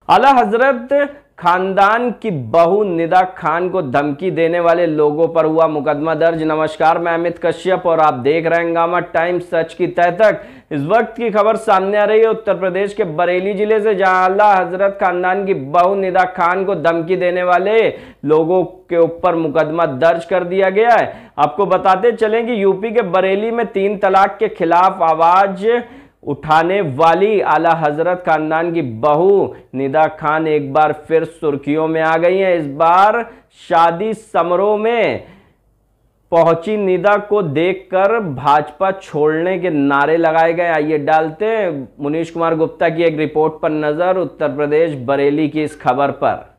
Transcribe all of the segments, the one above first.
आला हजरत खानदान की बहू निदा खान को धमकी देने वाले लोगों पर हुआ मुकदमा दर्ज। नमस्कार, मैं अमित कश्यप और आप देख रहे हैं हंगामा टाइम्स, सच की तह तक। इस वक्त की खबर सामने आ रही है उत्तर प्रदेश के बरेली जिले से, जहां आला हजरत खानदान की बहू निदा खान को धमकी देने वाले लोगों के ऊपर मुकदमा दर्ज कर दिया गया है। आपको बताते चलें कि यूपी के बरेली में 3 तलाक के खिलाफ आवाज उठाने वाली आला हजरत खानदान की बहू निदा खान एक बार फिर सुर्खियों में आ गई हैं। इस बार शादी समारोह में पहुंची निदा को देखकर भाजपा छोड़ने के नारे लगाए गए। आइए डालते हैं मुनीश कुमार गुप्ता की एक रिपोर्ट पर नजर, उत्तर प्रदेश बरेली की इस खबर पर।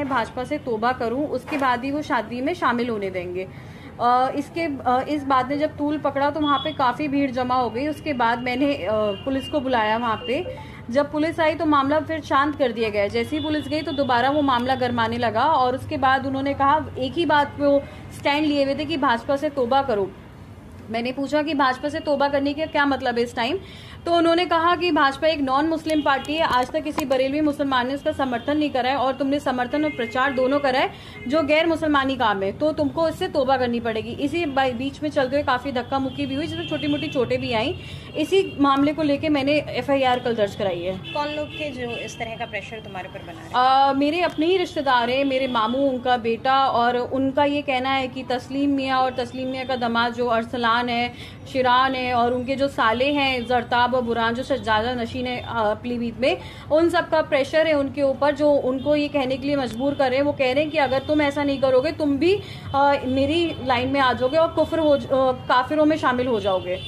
भाजपा से तौबा करूं, उसके बाद ही वो शादी में शामिल होने देंगे। इस बात ने जब तूल पकड़ा तो वहाँ पे काफ़ी भीड़ जमा हो गई। उसके बाद मैंने पुलिस को बुलाया वहाँ पे। जब पुलिस आई तो मामला फिर शांत कर दिया गया। जैसे ही पुलिस गई तो दोबारा वो मामला गरमाने लगा और उसके बाद उन्होंने कहा, एक ही बात पे वो स्टैंड लिए हुए थे कि भाजपा से तौबा करो। मैंने पूछा कि भाजपा से तौबा करने का क्या मतलब है इस टाइम, तो उन्होंने कहा कि भाजपा एक नॉन मुस्लिम पार्टी है, आज तक किसी बरेलवी मुसलमान ने उसका समर्थन नहीं करा है और तुमने समर्थन और प्रचार दोनों करा है जो गैर मुसलमानी काम है, तो तुमको इससे तौबा करनी पड़ेगी। इसी बीच में चलते हुए काफी धक्का मुक्की भी हुई, जिसमें छोटी मोटी चोटें भी आई। इसी मामले को लेकर मैंने FIR कल दर्ज कराई है। कौन लोग थे जो इस तरह का प्रेशर तुम्हारे ऊपर बना? मेरे अपने ही रिश्तेदार हैं, मेरे मामू, उनका बेटा, और उनका ये कहना है कि तस्लीम मियाँ और तस्लीम मियाँ का दामाद जो अरसलान है, शिरान है, और उनके जो साले हैं जरताब और बुरान जो ज्यादा नशीन है पीलीभीत में, उन सब का प्रेशर है उनके ऊपर, जो उनको ये कहने के लिए मजबूर कर रहे हैं। वो कह रहे हैं कि अगर तुम ऐसा नहीं करोगे तुम भी मेरी लाइन में आ जाओगे और काफिरों में शामिल हो जाओगे।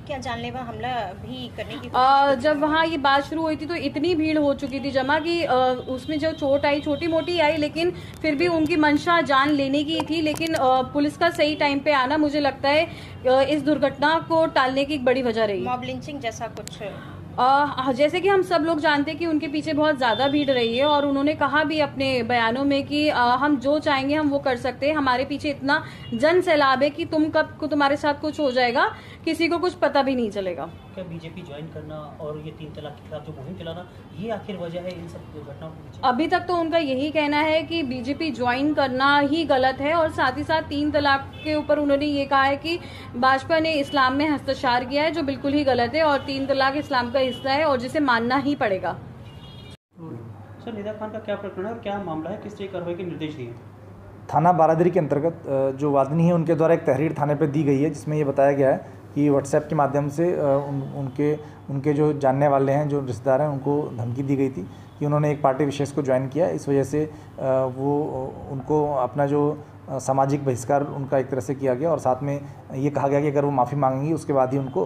क्या जानलेवा हमला भी करने की जब वहाँ ये बात शुरू हुई थी तो इतनी भीड़ हो चुकी थी जमा कि उसमें जो चोट आई छोटी मोटी आई, लेकिन फिर भी उनकी मंशा जान लेने की थी। लेकिन पुलिस का सही टाइम पे आना मुझे लगता है इस दुर्घटना को टालने की एक बड़ी वजह रही। मॉब लिंचिंग जैसा कुछ जैसे कि हम सब लोग जानते हैं कि उनके पीछे बहुत ज्यादा भीड़ रही है, और उन्होंने कहा भी अपने बयानों में कि हम जो चाहेंगे हम वो कर सकते हैं, हमारे पीछे इतना जन सैलाब है कि तुम कब को तुम्हारे साथ कुछ हो जाएगा किसी को कुछ पता भी नहीं चलेगा। क्या बीजेपी ज्वाइन करना और ये 3 तलाक के खिलाफ जो मुहिम चलाना, ये आखिर वजह है इन सब घटनाओं के पीछे? अभी तक तो उनका यही कहना है कि बीजेपी ज्वाइन करना ही गलत है, और साथ ही साथ 3 तलाक के ऊपर उन्होंने ये कहा है कि भाजपा ने इस्लाम में हस्तक्षेप किया है, जो बिल्कुल ही गलत है, और 3 तलाक इस्लाम का हिस्सा है और जिसे मानना ही पड़ेगा। सर, निदा खान का क्या प्रकरण है और क्या मामला है, किस तरह कार्रवाई के निर्देश दिए? थाना बारादरी के अंतर्गत जो वादनी है उनके द्वारा एक तहरीर थाने पे दी गई है, जिसमें ये बताया गया है कि व्हाट्सएप के माध्यम से उनके जो जानने वाले हैं, जो रिश्तेदार हैं, उनको धमकी दी गई थी कि उन्होंने एक पार्टी विशेष को ज्वाइन किया। इस वजह से वो उनको अपना जो सामाजिक बहिष्कार उनका एक तरह से किया गया, और साथ में ये कहा गया कि अगर वो माफ़ी मांगेंगी उसके बाद ही उनको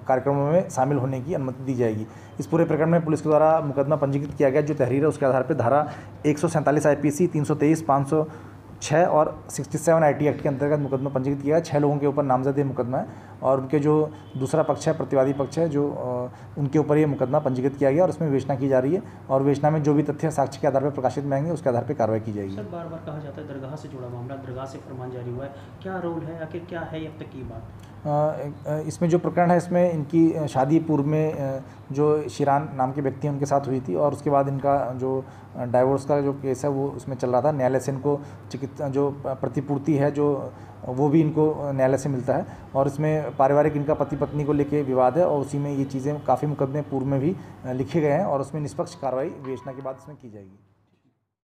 कार्यक्रमों में शामिल होने की अनुमति दी जाएगी। इस पूरे प्रकरण में पुलिस के द्वारा मुकदमा पंजीकृत किया गया। जो तहरीर है उसके आधार पर धारा 147 IPC, 323, 506 और 67 IT एक्ट के अंतर्गत मुकदमा पंजीकृत किया है। 6 लोगों के ऊपर नामजद मुकदमा है, और उनके जो दूसरा पक्ष है, प्रतिवादी पक्ष है, जो उनके ऊपर ये मुकदमा पंजीकृत किया गया और उसमें विवेचना की जा रही है, और विवेचना में जो भी तथ्य साक्ष्य के आधार पर प्रकाशित में आएंगे उसके आधार पर कार्रवाई की जाएगी। सर, बार बार कहा जाता है दरगाह से जुड़ा मामला, दरगाह से फरमान जारी हुआ है, क्या रोल है, आखिर क्या है अब तक की बात? इसमें जो प्रकरण है, इसमें इनकी शादी पूर्व में जो शिरान नाम के व्यक्ति हैं उनके साथ हुई थी, और उसके बाद इनका जो डाइवोर्स का जो केस है वो उसमें चल रहा था। न्यायालय से इनको चिकित्सा जो प्रतिपूर्ति है जो वो भी इनको न्यायालय से मिलता है, और इसमें पारिवारिक इनका पति पत्नी को लेके विवाद है, और उसी में ये चीज़ें काफ़ी मुकदमे पूर्व में भी लिखे गए हैं, और उसमें निष्पक्ष कार्रवाई विवेचना के बाद इसमें की जाएगी।